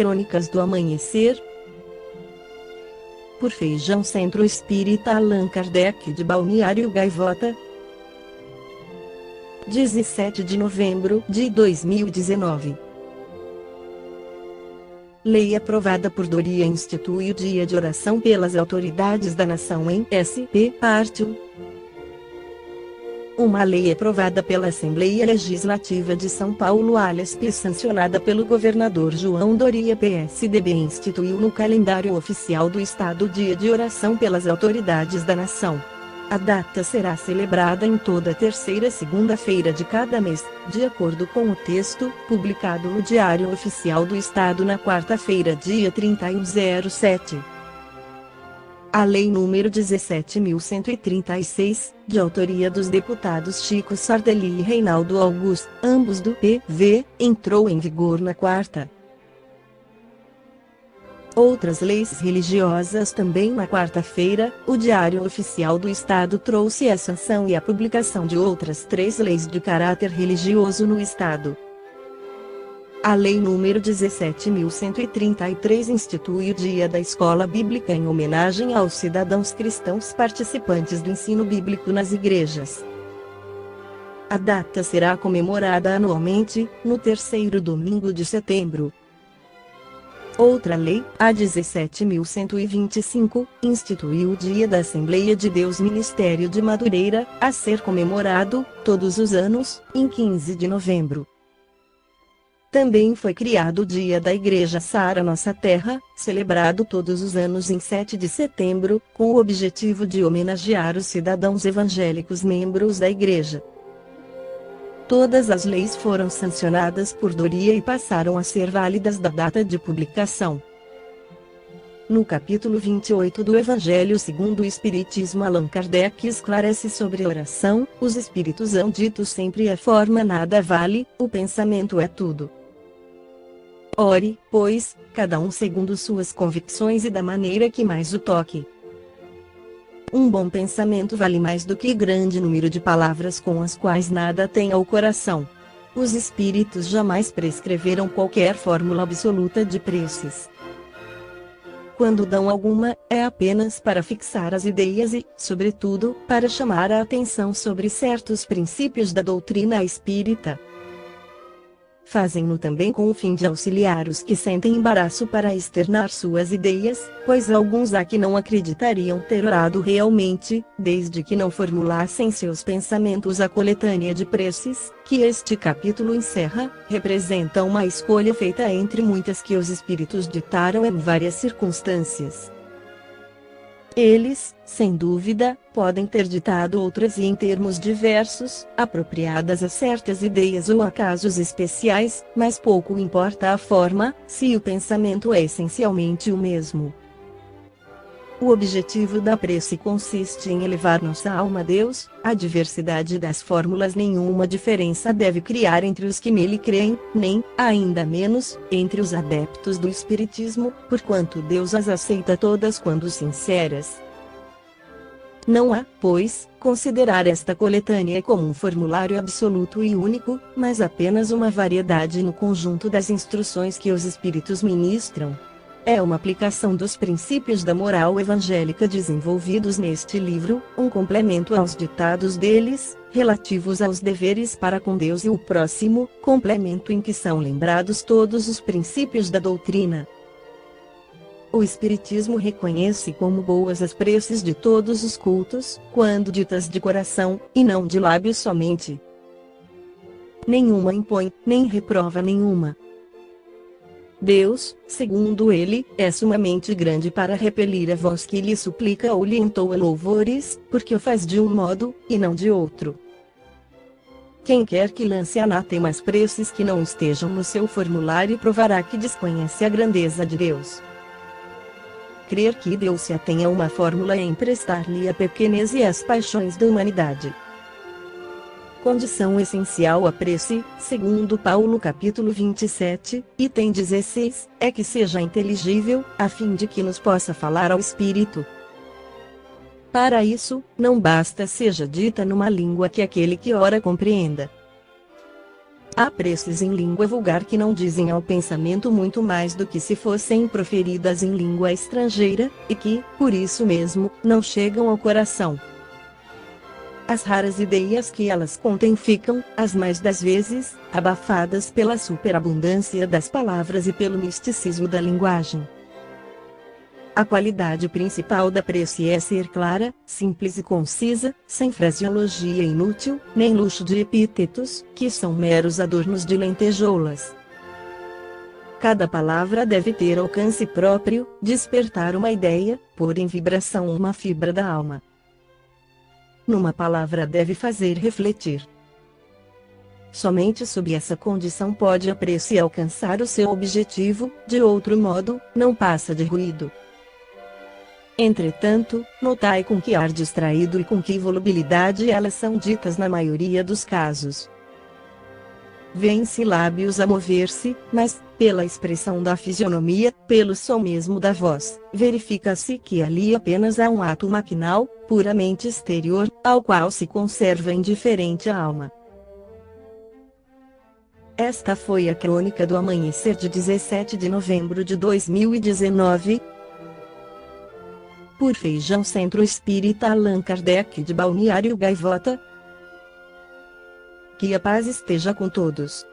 Crônicas do Amanhecer. Por Feijão Centro Espírita Allan Kardec de Balneário Gaivota. 17 de novembro de 2019. Lei aprovada por Doria institui o Dia de Oração pelas autoridades da nação em SP Parte 1. Uma lei aprovada pela Assembleia Legislativa de São Paulo ALESP, sancionada pelo governador João Doria PSDB, instituiu no calendário oficial do Estado o Dia de Oração pelas autoridades da nação. A data será celebrada em toda terceira segunda-feira de cada mês, de acordo com o texto, publicado no Diário Oficial do Estado na quarta-feira, dia 31/07. A Lei nº 17.136, de autoria dos deputados Chico Sardelli e Reinaldo Augusto, ambos do PV, entrou em vigor na quarta. Outras leis religiosas também na quarta-feira. O Diário Oficial do Estado trouxe a sanção e a publicação de outras 3 leis de caráter religioso no Estado. A Lei nº 17.133 institui o Dia da Escola Bíblica em homenagem aos cidadãos cristãos participantes do ensino bíblico nas igrejas. A data será comemorada anualmente, no terceiro domingo de setembro. Outra lei, a 17.125, instituiu o Dia da Assembleia de Deus Ministério de Madureira, a ser comemorado, todos os anos, em 15 de novembro. Também foi criado o Dia da Igreja Sara Nossa Terra, celebrado todos os anos em 7 de setembro, com o objetivo de homenagear os cidadãos evangélicos membros da Igreja. Todas as leis foram sancionadas por Doria e passaram a ser válidas da data de publicação. No capítulo 28 do Evangelho segundo o Espiritismo, Allan Kardec esclarece sobre a oração: os espíritos hão dito sempre: a forma nada vale, o pensamento é tudo. Ore, pois, cada um segundo suas convicções e da maneira que mais o toque. Um bom pensamento vale mais do que grande número de palavras com as quais nada tenha o coração. Os espíritos jamais prescreveram qualquer fórmula absoluta de preces. Quando dão alguma, é apenas para fixar as ideias e, sobretudo, para chamar a atenção sobre certos princípios da doutrina espírita. Fazem-no também com o fim de auxiliar os que sentem embaraço para externar suas ideias, pois alguns há que não acreditariam ter orado realmente, desde que não formulassem seus pensamentos. A coletânea de preces, que este capítulo encerra, representa uma escolha feita entre muitas que os espíritos ditaram em várias circunstâncias. Eles, sem dúvida, podem ter ditado outras e em termos diversos, apropriadas a certas ideias ou a casos especiais, mas pouco importa a forma, se o pensamento é essencialmente o mesmo. O objetivo da prece consiste em elevar nossa alma a Deus. A diversidade das fórmulas nenhuma diferença deve criar entre os que nele creem, nem, ainda menos, entre os adeptos do Espiritismo, porquanto Deus as aceita todas quando sinceras. Não há, pois, considerar esta coletânea como um formulário absoluto e único, mas apenas uma variedade no conjunto das instruções que os Espíritos ministram. É uma aplicação dos princípios da moral evangélica desenvolvidos neste livro, um complemento aos ditados deles, relativos aos deveres para com Deus e o próximo, complemento em que são lembrados todos os princípios da doutrina. O Espiritismo reconhece como boas as preces de todos os cultos, quando ditas de coração, e não de lábios somente. Nenhuma impõe, nem reprova nenhuma. Deus, segundo ele, é sumamente grande para repelir a voz que lhe suplica ou lhe entoa louvores, porque o faz de um modo, e não de outro. Quem quer que lance anátemas preces que não estejam no seu formulário provará que desconhece a grandeza de Deus. Crer que Deus se atenha a uma fórmula é emprestar-lhe a pequenez e as paixões da humanidade. Condição essencial à prece, segundo Paulo capítulo 27, item 16, é que seja inteligível, a fim de que nos possa falar ao Espírito. Para isso, não basta seja dita numa língua que aquele que ora compreenda. Há preces em língua vulgar que não dizem ao pensamento muito mais do que se fossem proferidas em língua estrangeira, e que, por isso mesmo, não chegam ao coração. As raras ideias que elas contêm ficam, as mais das vezes, abafadas pela superabundância das palavras e pelo misticismo da linguagem. A qualidade principal da prece é ser clara, simples e concisa, sem fraseologia inútil, nem luxo de epítetos, que são meros adornos de lentejoulas. Cada palavra deve ter alcance próprio, despertar uma ideia, pôr em vibração uma fibra da alma. Numa palavra deve fazer refletir. Somente sob essa condição pode a prece alcançar o seu objetivo, de outro modo, não passa de ruído. Entretanto, notai com que ar distraído e com que volubilidade elas são ditas na maioria dos casos. Vêem-se lábios a mover-se, mas, pela expressão da fisionomia, pelo som mesmo da voz, verifica-se que ali apenas há um ato maquinal, puramente exterior, ao qual se conserva indiferente a alma. Esta foi a crônica do amanhecer de 17 de novembro de 2019. Por Feijão Centro Espírita Allan Kardec de Balneário Gaivota. Que a paz esteja com todos.